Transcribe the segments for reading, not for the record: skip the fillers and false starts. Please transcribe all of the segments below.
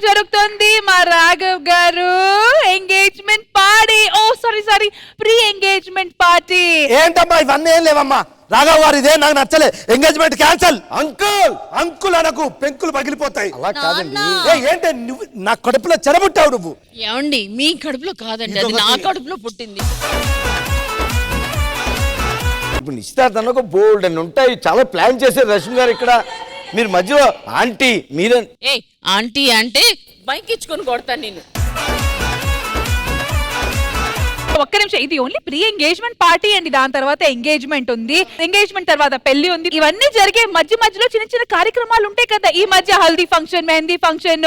జరుగుతుంది మా రాఘవ్ గారు ఎంగేజ్మెంట్ పార్టీ. ఓ సారీ ప్రీ ఎంగేజ్మెంట్ పార్టీ. ఏంటమ్మా ఇవన్నీ ఏం లేవమ్మా. రాఘవ్ గారు ఇదే నాకు నచ్చలే. Engagement cancel. అంకుల్ అనకు, పెంకులు పగిలిపోతాయి. అలా కాదండి. ఏంటి నువ్వు నా కడుపులో చెరబుట్టావు నువ్వు? ఏమండి మీ కడుపులో కాదండి, అది నా కడుపులో పుట్టింది. ఇప్పుడు నిశ్చితార్థంలో బోల్డ్ అని ఉంటాయి, చాలా ప్లాన్ చేశారు రష్మి గారు. ఇక్కడ మీరు మధ్యలో ఆంటీ మీరే. ఏ ఆంటీ అంటే బైక్ ఇచ్చుకొని కొడతాను నేను. ఒక్క నిమిషం, ఇది ఓన్లీ ప్రీ ఎంగేజ్మెంట్ పార్టీ అండి. దాని తర్వాత ఎంగేజ్మెంట్ ఉంది, ఎంగేజ్మెంట్ తర్వాత పెళ్లి ఉంది. ఇవన్నీ జరిగే మధ్యలో చిన్న చిన్న కార్యక్రమాలు ఉంటాయి కదా. ఈ మధ్య haldi function, mehndi function,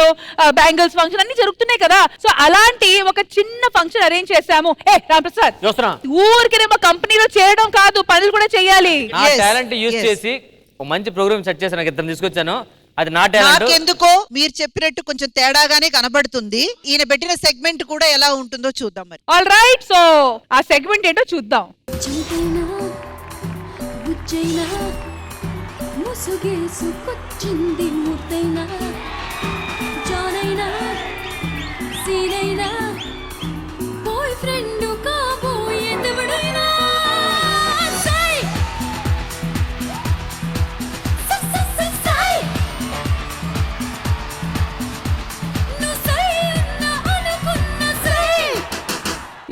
bangles function అన్ని జరుగుతున్నాయి కదా. సో అలాంటి ఒక చిన్న ఫంక్షన్ అరేంజ్ చేశాము. రామప్రసాద్, ఊరికేమో కంపెనీలో చేయడం కాదు, పనులు కూడా చేయాలి. టాలెంట్ యూజ్ చేసి మంచి ప్రోగ్రామ్ సెట్ చేసి నాకు ఇద్దరు తీసుకొచ్చాను. అది నా టాలెంట్. ఎందుకో మీరు చెప్పినట్టు కొంచెం తేడాగానే కనబడుతుంది. ఈయన పెట్టిన సెగ్మెంట్ కూడా ఎలా ఉంటుందో చూద్దాం మరి. ఆల్ రైట్, సో ఆ సెగ్మెంట్ ఏంటో చూద్దాం.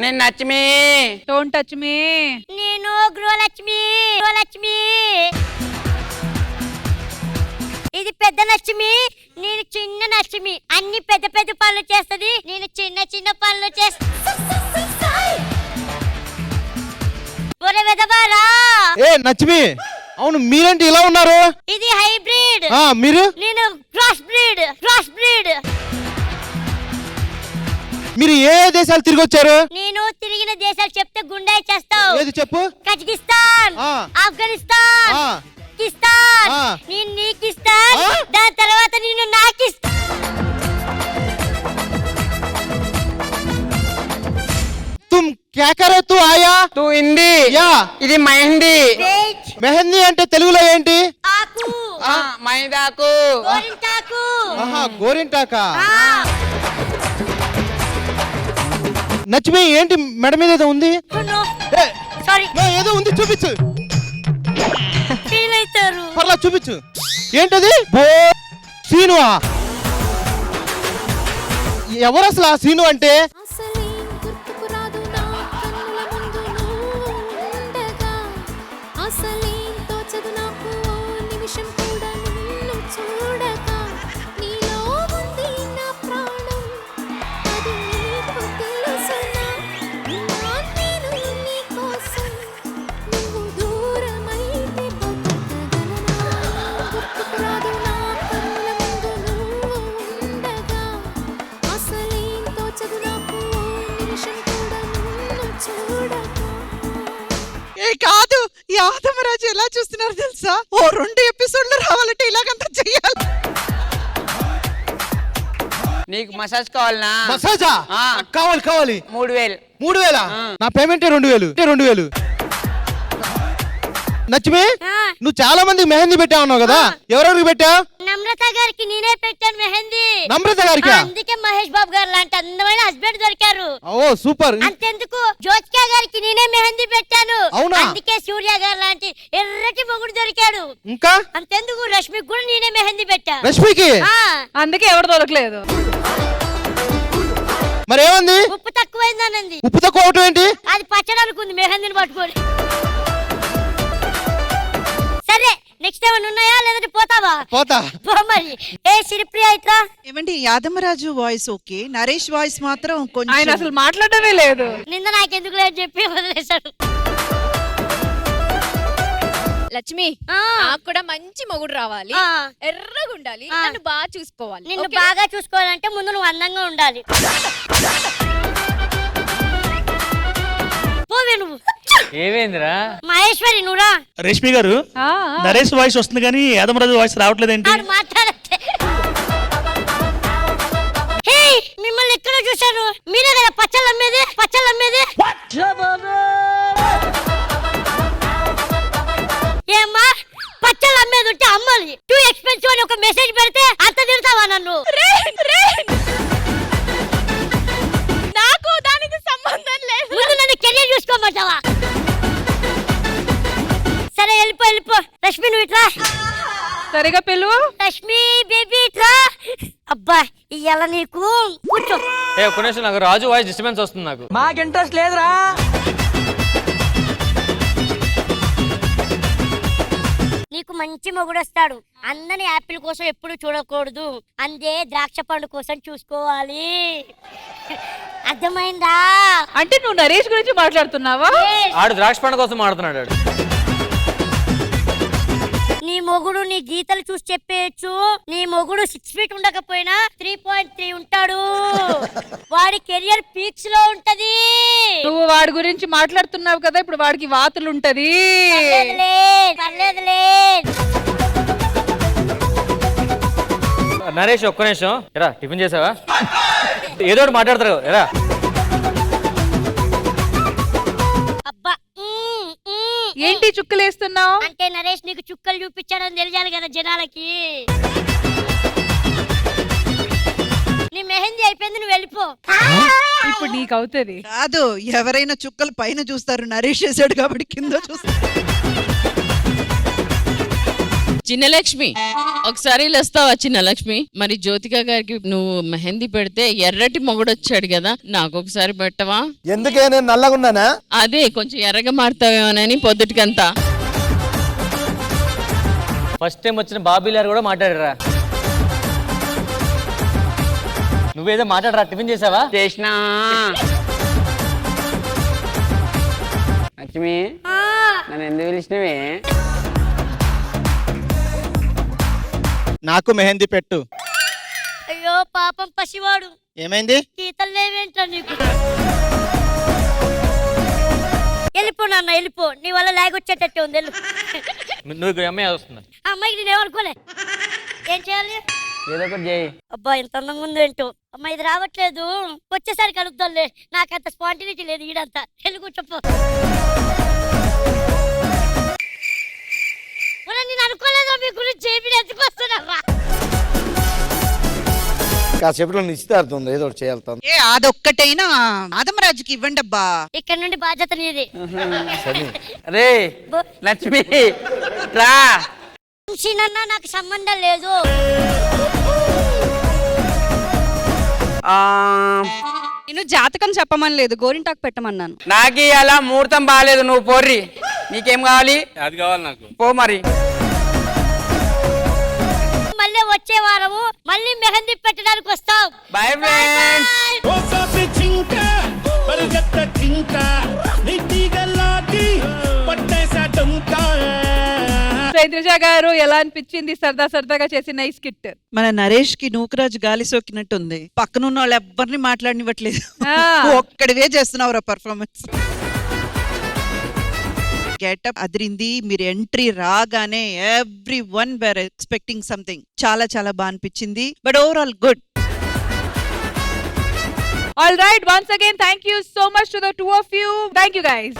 నేను లక్ష్మి. Don't touch me. నేను గృహలక్ష్మి. ఇది పెద్ద లక్ష్మి, నేను చిన్న లక్ష్మి. అన్ని పెద్ద పెద్ద పనులు చేస్తది, నేను చిన్న చిన్న పనులు చేస్తా. నచ్చిమి, అవును మీరేంటి ఇలా ఉన్నారు? ఇది హైబ్రిడ్. మీరు? నేను క్రాస్ బ్రీడ్. మీరు ఏ దేశాలు తిరిగి వచ్చారు? నేను తిరిగిన దేశాలు చెప్తే గుండె చేస్తావు. ఏది చెప్పు. కజకిస్తాన్, ఆఫ్ఘనిస్తాన్, పాకిస్తాన్. నేను నీకిస్తాన్, దాని తర్వాత నేను నాకిస్తాన్. तुम क्या करे तू आया? తూ హిందీ. యా. ఇది మెహందీ. మెహందీ అంటే తెలుగులో ఏంటి? ఆకు. మైదాకు. గోరింటాకు. గోరింటాకా. నచ్చిమి, ఏంటి మెడ మీద ఏదో ఉంది? సారీ, ఏదో ఉంది, చూపించు. ఫీల్ అవుతారు. పర్లా చూపించు. ఏంటది? సీనువా? ఎవరు అసలు ఆ సీను అంటే? కాదు, ఈ ఆదమరాజు ఎలా చూస్తున్నారు తెలుసా? ఓ 2 ఎపిసోడ్లు రావాలంటే ఇలాగంతా చెయ్యాలి. నీకు మసాజ్ కావాలనా? మసాజా? కావాలి. 3000. 3000? నా పేమెంట్ 2000. నచ్చిమి, నువ్వు చాలా మందికి మెహందీ పెట్టావు కదా, ఎవరెవరికి పెట్టావు? నమ్రత గారికి నేనే పెట్టాను మెహందీ. నమ్రత గారికి? అందుకే మహేష్ బాబు గారు లాంటి అందమైన హస్బెండ్ దొరికారు. ఓ సూపర్. అంతెందుకు జ్యోతిక గారికి నేనే మెహందీ పెట్టాను. అవునా? అందుకే సూర్య గారు లాంటి ఎర్రటి మొగుడు దొరికాడు. ఇంకా అంతెందుకు రష్మికి కూడా నేనే మెహందీ పెట్టా. రష్మికి? అందుకే ఎవరు దొరకలేదు. మరి ఏమంది? ఉప్పు తక్కువైందనంది. ఉప్పు తక్కువ అవటం ఏంటి? అది పచ్చడి అనుకుంది మెహందీని పట్టుకొని. సరే, నెక్స్ట్ ఏమైనా ఉన్నాయా లేదంటే పోతావా? పోతా. మరి ఏ శ్రీప్రియ ఇట్లా. ఏమండి, Yadamaraju voice okay, Naresh voice మాత్రం కొంచెం. ఆయన అసలు మాట్లాడమే లేదు. నిన్న నాకెందుకు లేదు చెప్పి వదిలేశాడు. లక్ష్మి, నాకు కూడా మంచి మొగుడు రావాలి, ఎర్రగా ఉండాలి, నన్ను బాగా చూసుకోవాలి. నిన్ను బాగా చూసుకోవాలంటే ముందు నువ్వు అందంగా ఉండాలి. పోవే నువ్వు. ఏమేంద్రా? మహేశ్వరి నువ్వురా. రేష్మి గారు, నరేష్ వాయిస్ వస్తుంది కానీ యాదమరాజు వాయిస్ రావట్లేదేంటి? మాట్లాడతే మిమ్మల్ని ఎక్కడ చూశాను? మీరే కదా పచ్చళ్ళు అమ్మేది. ఏమ్మా, పచ్చళ్ళు అమ్మేది ఉంటే అమ్మాలి, టూ ఎక్స్పెన్సివ్ అని ఒక మెసేజ్ పెడితే అంత తిడతావా నన్ను? రష్మి నువ్వు ఇట్రా. సరిగా పిలువు. రష్మి బేబీ ఇట్రా. అబ్బా ఇయ్యాల నీకు కూర్చో. ఏ ఒక్క నిమిషం, నాకు రాజు వాయిస్ డిస్టర్బెన్స్ వస్తుంది నాకు. మాకు ఇంట్రెస్ట్ లేదురా. నీకు మంచి మొగుడు వస్తాడు. అందని యాపిల్ కోసం ఎప్పుడు చూడకూడదు, అందే ద్రాక్ష పండు కోసం చూసుకోవాలి. అర్థమైందా? అంటే నువ్వు నరేష్ గురించి మాట్లాడుతున్నావా? ఆడు ద్రాక్ష పండు కోసం ఆడుతున్నాడు ఆడు. నీ మొగుడు నీ గీతలు చూసి చెప్పేయచ్చు. నీ మొగుడు 6 feet ఉండకపోయినా 3.3 ఉంటాడు. వాడి కెరియర్ పీక్స్ లో ఉంటది. నువ్వు వాడి గురించి మాట్లాడుతున్నావు కదా, ఇప్పుడు వాడికి వాతులు ఉంటది. పర్లేదులే. నరేష్ ఒక్క నిమిషం, ఎరా టిఫిన్ చేసావా? ఏదో ఒకటి మాట్లాడతారు ఎరా. అబ్బా ఏంటి చుక్కలేస్తున్నావు? అంటే నరేష్ నీకు చుక్కలు చూపించాడని తెలియాలి కదా జనాలకి. నీ మెహందీ అయిపోయింది, నువ్వు వెళ్ళిపో. ఇప్పుడు నీకు అవుతుంది. కాదు, ఎవరైనా చుక్కలు పైన చూస్తారు, నరేష్ చేశాడు కాబట్టి కింద చూస్తారు. చిన్నలక్ష్మి ఒకసారి లేస్తావా? చిన్నలక్ష్మి, మరి జ్యోతిక గారికి నువ్వు మెహందీ పెడితే ఎర్రటి మొగుడు వచ్చాడు కదా, నాకు ఒకసారి పెట్టవా? ఎందుకే నేను నల్లగా ఉన్నానా? అదే కొంచెం ఎర్రగా మారుతావేమోనని పొద్దుటికంతా. ఫస్ట్ టైం వచ్చిన బాబీలారు కూడా మాట్లాడరా. నువ్వేదో మాట్లాడరా. టిఫిన్ చేసావా? చేసినా. లక్ష్మి నన్ను ఎందుకు పిలిచినవే? నాకు మెహందీ పెట్టు. అయ్యో పాపం పసివాడు. ఏమైంది? గీతలు లేవేంట్రా నీకు? వెళ్ళిపో నాన్న, వెళ్ళిపో. నీ వల్ల లాగొచ్చేటట్టు ఉంది. నువ్వు ఇక్కడ అమ్మాయి వస్తున్నా. అమ్మాయికి నేనేమనుకోలే. ఏం చేయాలి? ఏదో ఒకటి చేయి. అబ్బా ఎంత అందంగా ఉందో ఏంటో. అమ్మా ఇది రావట్లేదు, వచ్చేసరికి కలుద్దాంలే. నాకంత స్పాంటినిటీ లేదు ఈడంతా. వెళ్ళి కూర్చోపో. నేను అనుకోలేదా మీ గురించి మీరు ఎందుకు వస్తున్నారా? కాసేపట్లో నిశ్చితార్థం ఉంది, ఏదో ఒకటి చేయాలి. ఏ అదొక్కటైనా ఆదమరాజుకి ఇవ్వండి అబ్బా. ఇక్కడ నుండి బాధ్యత నీది. అరే లక్ష్మి రా. మనిషినన్నా నాకు సంబంధం లేదు. నేను జాతకం చెప్పమని లేదు, గోరింటాకు పెట్టమన్నాను. నాకు అలా ముహూర్తం బాగాలేదు, నువ్వు పోర్రి. నీకేం కావాలి? అది కావాలి నాకు. పో మరి. మళ్ళీ వచ్చే వారము మళ్ళీ మెహందీ పెట్టడానికి వస్తాం. Bye friends. ఇంద్రజ గారు ఎలా అనిపించింది సరదాగా చేసిన ఈ స్కిట్? మన నరేష్ కి నూకరాజు గాలి సోకినట్టుంది. పక్కనున్న వాళ్ళు ఎవ్వరిని మాట్లాడనివ్వట్లేదు. ఒక్కడివే చేస్తున్నావు పర్ఫార్మెన్స్. గెటప్ అదిరింది. మీరు ఎంట్రీ రాగానే every one wear expecting something. చాలా చాలా బాగా అనిపించింది. But overall good. All right, once again thank you so much to the two of you. Thank you guys.